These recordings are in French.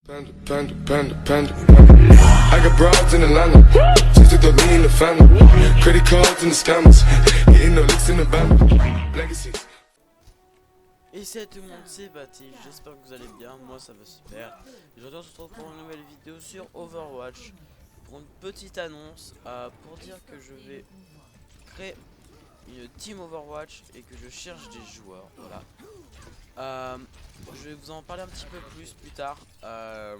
Panda. I got broads in Atlanta. Just to throw me in the family. Credit cards and the scammers. Getting no licks in the band. Legacies. Et salut tout le monde, c'est Baptiste, j'espère que vous allez bien, moi ça va super. Aujourd'hui on se retrouve pour une nouvelle vidéo sur Overwatch. Pour une petite annonce, pour dire que je vais créer une team Overwatch et que je cherche des joueurs, voilà. Je vais vous en parler un petit peu plus tard, un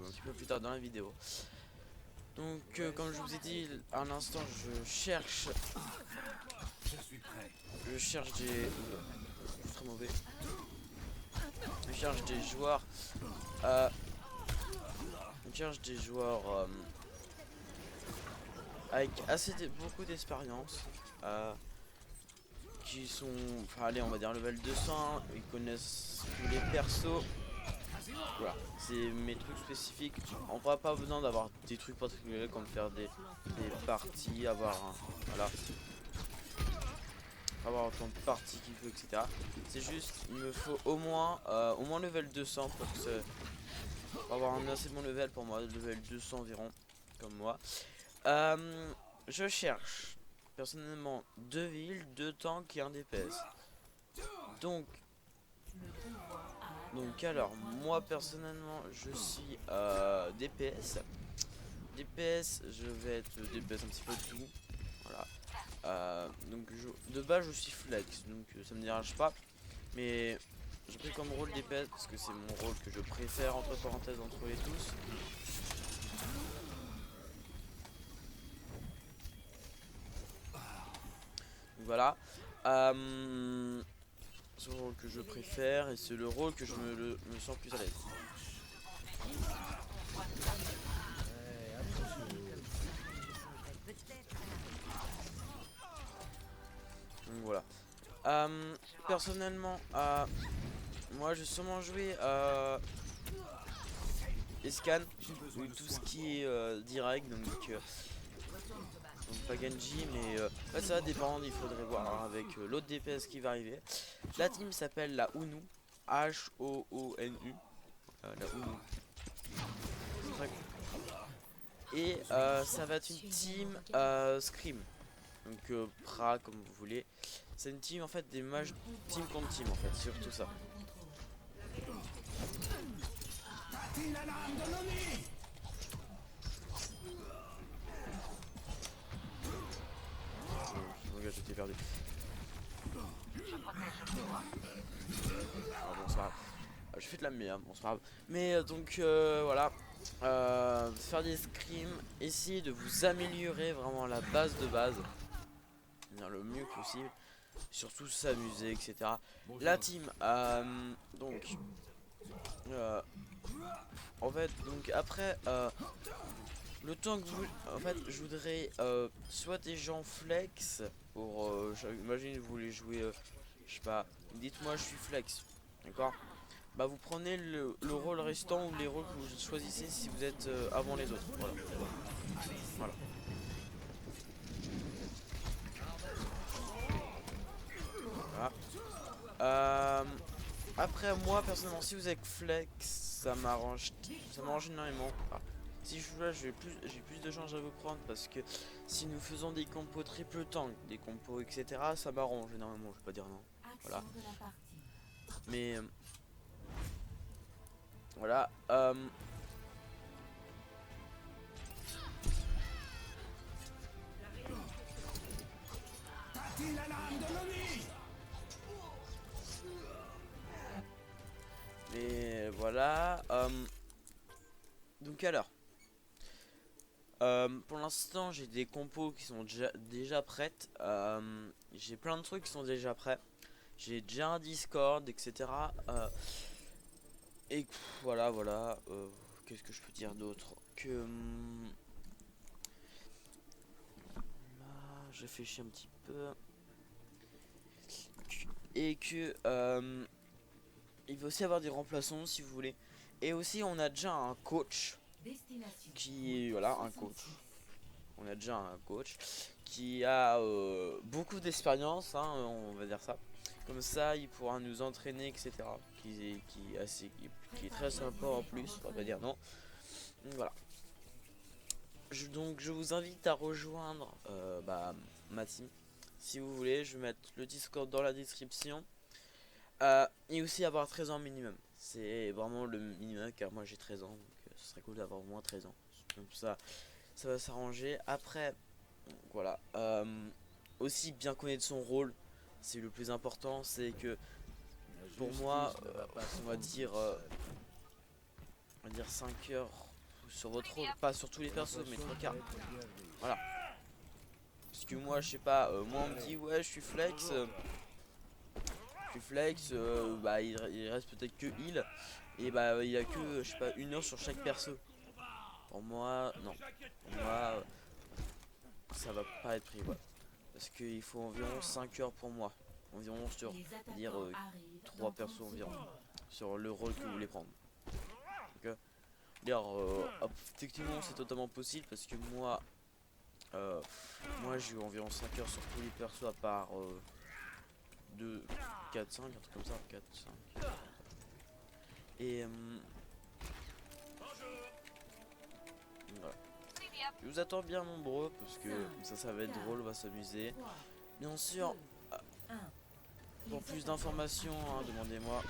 petit peu plus tard dans la vidéo. Donc comme je vous ai dit à l'instant, je cherche des... je suis très mauvais. Je cherche des joueurs. Avec beaucoup d'expérience. Qui sont, enfin allez, on va dire level 200. Ils connaissent tous les persos. Voilà, c'est mes trucs spécifiques. On n'aura pas besoin d'avoir des trucs particuliers comme faire des parties, voilà. Avoir autant de parties qu'il faut, etc. C'est juste, il me faut au moins level 200 pour avoir un assez bon level pour moi, level 200 environ, comme moi. Je cherche personnellement 2 villes, 2 tanks et un DPS. Donc alors, moi personnellement, je suis DPS. DPS, je vais être DPS un petit peu de tout. Voilà. Donc de base je suis flex, donc ça me dérange pas. Mais j'ai pris comme rôle DPS parce que c'est mon rôle que je préfère entre parenthèses entre les tous. Donc voilà. C'est le rôle que je préfère et c'est le rôle que je me sens plus à l'aise. Donc voilà. Personnellement, moi je vais sûrement jouer Escan, ou tout ce qui est direct, donc pas Genji, mais ça va dépendre, il faudrait voir avec l'autre DPS qui va arriver. La team s'appelle la Hoonu, H-O-O-N-U, la Hoonu. Et ça va être une team Scream, donc Pra comme vous voulez. C'est une team en fait des mages team contre team en fait, surtout ça. J'étais perdu. Ah, bon, c'est pas grave. Je fais de la merde, bon c'est pas grave. Mais donc voilà. Faire des scrims, essayer de vous améliorer vraiment la base de base. Le mieux possible. Surtout s'amuser, etc. La team, donc en fait, donc après le temps que vous, en fait, je voudrais soit des gens flex pour, imagine vous voulez jouer, je sais pas, dites-moi je suis flex, d'accord. Bah vous prenez le rôle restant ou les rôles que vous choisissez si vous êtes avant les autres, voilà. Après moi personnellement, si vous êtes flex, ça m'arrange énormément. Si je suis là, j'ai plus de chances à vous prendre parce que si nous faisons des compos triple tank, des compos etc, ça m'arrange énormément, je vais pas dire non. Voilà. Mais voilà. Mais voilà. Donc alors. Pour l'instant j'ai des compos qui sont déjà prêtes. J'ai plein de trucs qui sont déjà prêts. J'ai déjà un Discord, etc. Et voilà. Qu'est-ce que je peux dire d'autre que je réfléchis un petit peu. Et que il va aussi avoir des remplaçants si vous voulez. Et aussi on a déjà un coach qui, voilà, un coach. On a déjà un coach qui a beaucoup d'expérience, hein, on va dire ça. Comme ça, il pourra nous entraîner, etc. Qui est très sympa en plus, on va pas dire non. Donc voilà. Donc je vous invite à rejoindre ma team. Si vous voulez, je vais mettre le Discord dans la description. Et aussi avoir 13 ans minimum. C'est vraiment le minimum car moi j'ai 13 ans. Donc ce serait cool d'avoir au moins 13 ans. Donc ça va s'arranger. Après, voilà. Aussi bien connaître son rôle. C'est le plus important. C'est que pour moi, on va dire 5 heures sur votre rôle. Pas sur tous les persos, mais 3 quarts. Voilà. Parce que moi, je sais pas, moi on me dit ouais, je suis flex. Il reste peut-être que heal. Et bah, il y a que, je sais pas, 1 heure sur chaque perso. Pour moi, non. Pour moi, ça va pas être pris, ouais. Parce qu'il faut environ 5 heures pour moi. Environ sur, dire 3 persos environ. Sur le rôle que vous voulez prendre. Donc, techniquement, c'est totalement possible parce que moi, j'ai eu environ 5 heures sur tous les persos à part 2, 4, 5, un truc comme ça, 4, 5. Et voilà. Je vous attends bien nombreux parce que ça va être drôle, on va s'amuser. Bien sûr, pour plus d'informations, hein, demandez-moi.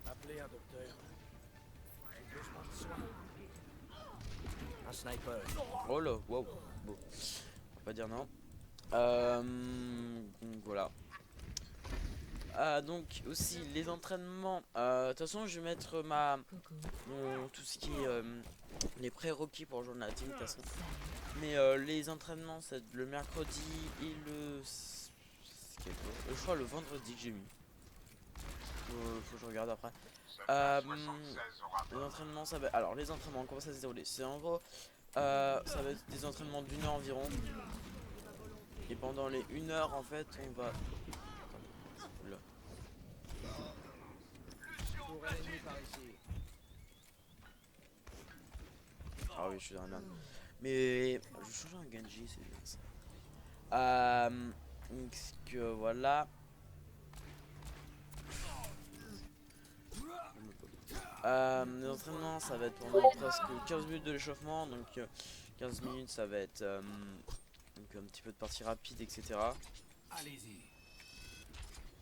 Appelez un docteur. Un sniper. Oh là, wow, bon, on va pas dire non. Donc voilà. Donc aussi les entraînements. De toute façon, je vais mettre tout ce qui est les prérequis pour rejoindre la team de toute façon. Mais les entraînements, c'est le mercredi et je crois le vendredi que j'ai mis. Faut que je regarde après. Les entraînements, ça va. Alors les entraînements, comment ça se dérouler? C'est en gros, ça va être des entraînements d'1 heure environ. Et pendant les 1 heure, en fait, on va. Oula. Ah oui, je suis dans la merde. Mais je vais changer un Genji, c'est bien ça. Donc que voilà. Les entraînements, ça va être pendant presque 15 minutes de l'échauffement. Donc 15 minutes, ça va être donc un petit peu de partie rapide, etc. Allez-y.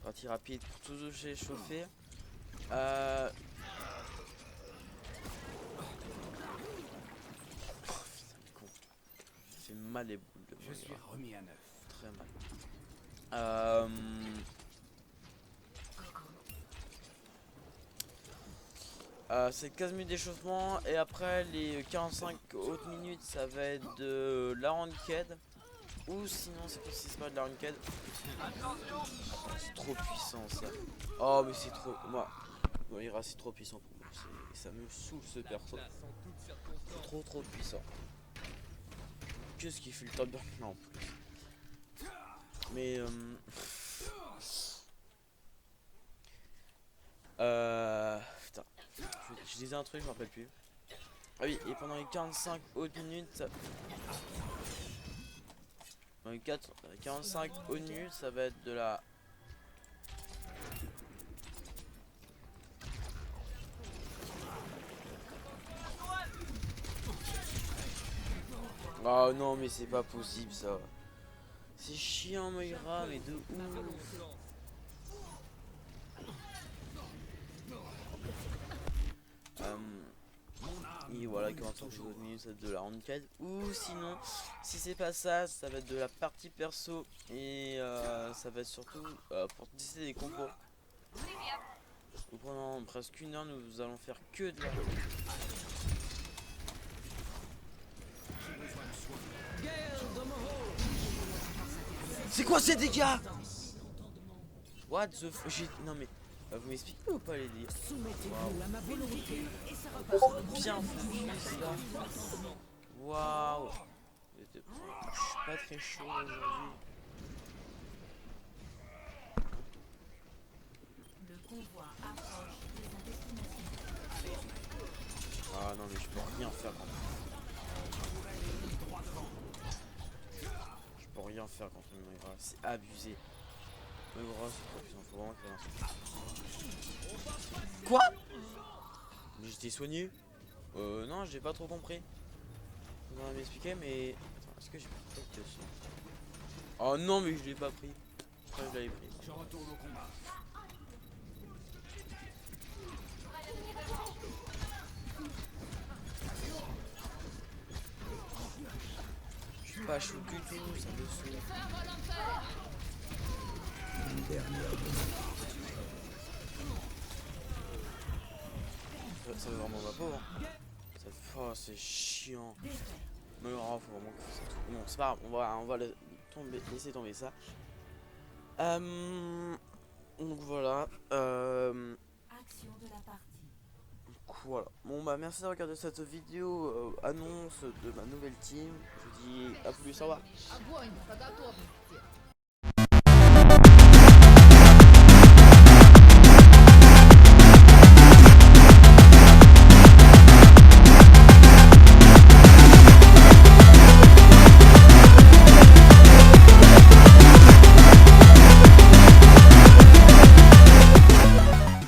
Partie rapide pour tout échauffer. Ça fait mal les boules de Je suis remis à neuf. très mal. C'est 15 minutes d'échauffement et après les 45 autres minutes ça va être de la ranked. Ou sinon c'est pas si c'est pas de la ranked. C'est trop puissant ça. Oh mais c'est trop. Moi Moira c'est trop puissant pour moi. Ça me saoule ce perso. Trop puissant. Qu'est-ce qui fait le top burn là en plus. Mais putain. Je disais un truc, je me rappelle plus. Ah oui, et pendant les 45 autres minutes, dans les 45 autres minutes, ça va être de la. Oh non, mais c'est pas possible ça. C'est chiant, Moira, mais de ouf. Et voilà, 45 minutes, ça va être de la ranked. Ou sinon, si c'est pas ça, ça va être de la partie perso. Et ça va être surtout pour tester des combos. Donc pendant presque 1 heure, nous allons faire que de la. C'est quoi ces dégâts? What the f... Non mais... vous m'expliquez ou pas les dégâts? Wow. Bien foutu ça. Waouh. Je suis pas très chaud aujourd'hui. Ah non mais je peux rien faire. rien faire contre Moira, c'est abusé. Moira c'est trop puissant, faut vraiment qu'il Quoi? Mais j'étais soigné? Non, j'ai pas trop compris. Vous allez m'expliquer, mais... Attends, est-ce que j'ai pris peut-être dessus? Oh non, mais je l'ai pas pris. Je crois que je l'avais pris. Je retourne au combat. Je suis pas chaud du tout, ça me saoule. Ça veut vraiment ma peau, hein. Oh, c'est chiant. Mais oh, faut vraiment que ça tout. Bon, c'est pas grave, on va laisser tomber ça. Donc voilà. Action de la partie. Voilà. Bon bah merci d'avoir regardé cette vidéo annonce de ma nouvelle team. Je vous dis à plus, au revoir. Огонь по готовности!